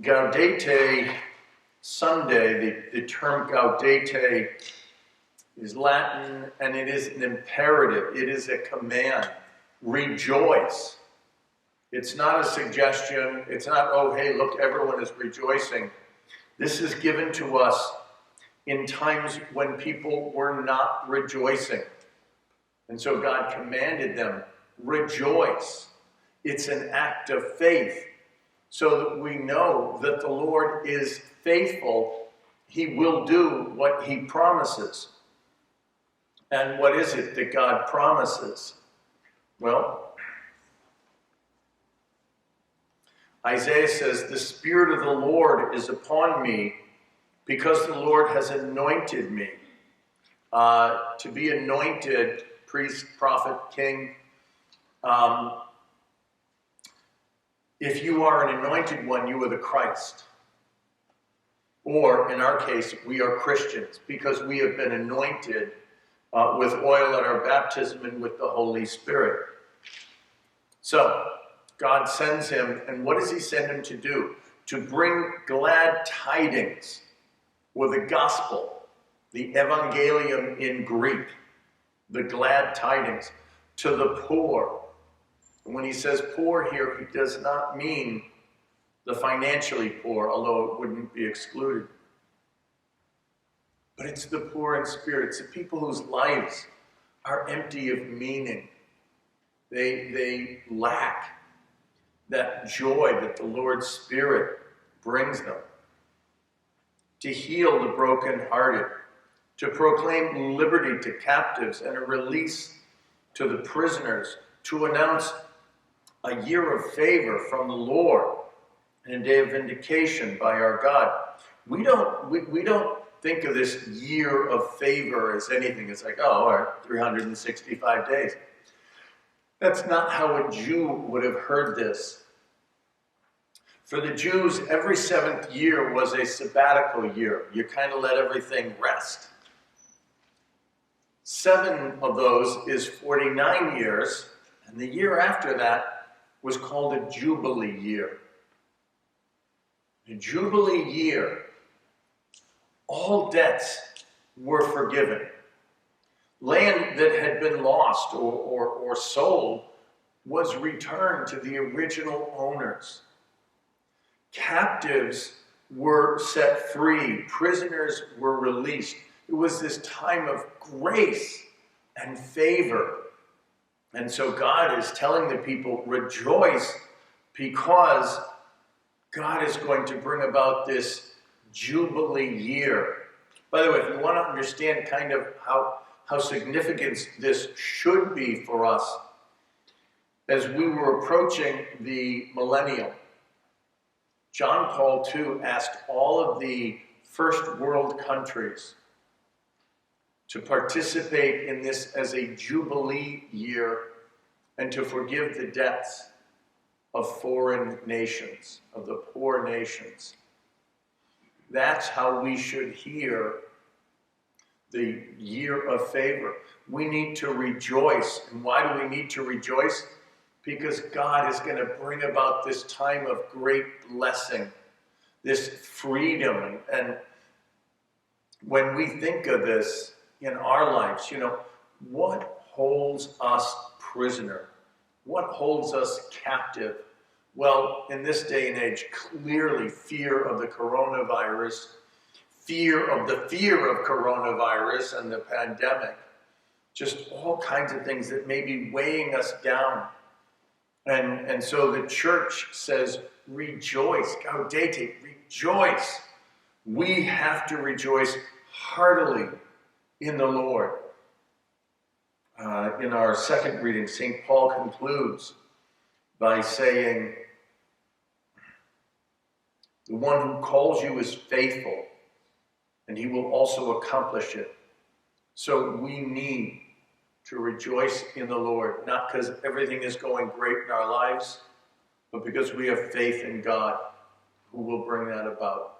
Gaudete Sunday, the term gaudete is Latin, and it is an imperative. It is a command. Rejoice. It's not a suggestion. It's not, oh, hey, look, everyone is rejoicing. This is given to us in times when people were not rejoicing. And so God commanded them, rejoice. It's an act of faith, so that we know that the Lord is faithful. He will do what he promises. And what is it that God promises? Well, Isaiah says, the Spirit of the Lord is upon me because the Lord has anointed me. To be anointed, priest, prophet, king. If you are an anointed one, you are the Christ. Or, in our case, we are Christians because we have been anointed with oil at our baptism and with the Holy Spirit. So, God sends him, and what does he send him to do? To bring glad tidings, or the gospel, the evangelium in Greek, the glad tidings, to the poor. And when he says poor here, he does not mean the financially poor, although it wouldn't be excluded. But it's the poor in spirit. It's the people whose lives are empty of meaning. They lack that joy that the Lord's Spirit brings them. To heal the brokenhearted, to proclaim liberty to captives and a release to the prisoners, to announce a year of favor from the Lord and a day of vindication by our God. We don't think of this year of favor as anything. It's like, oh, all right, 365 days. That's not how a Jew would have heard this. For the Jews, every seventh year was a sabbatical year. You kind of let everything rest. 7 of those is 49 years, and the year after that was called a Jubilee year. A Jubilee year, all debts were forgiven. Land that had been lost or sold was returned to the original owners. Captives were set free. Prisoners were released. It was this time of grace and favor. And so God is telling the people, rejoice, because God is going to bring about this Jubilee year. By the way, if you want to understand kind of how significant this should be for us, as we were approaching the millennium, John Paul II asked all of the first world countries to participate in this as a Jubilee year and to forgive the debts of foreign nations, of the poor nations. That's how we should hear the year of favor. We need to rejoice. And why do we need to rejoice? Because God is going to bring about this time of great blessing, this freedom. And when we think of this in our lives, what holds us prisoner? What holds us captive? Well, in this day and age, clearly fear of the coronavirus, fear of coronavirus and the pandemic, just all kinds of things that may be weighing us down. And so the church says, rejoice, gaudete, rejoice. We have to rejoice heartily in the Lord. In our second reading, St. Paul concludes by saying, the one who calls you is faithful, and he will also accomplish it. So we need to rejoice in the Lord, not because everything is going great in our lives, but because we have faith in God who will bring that about.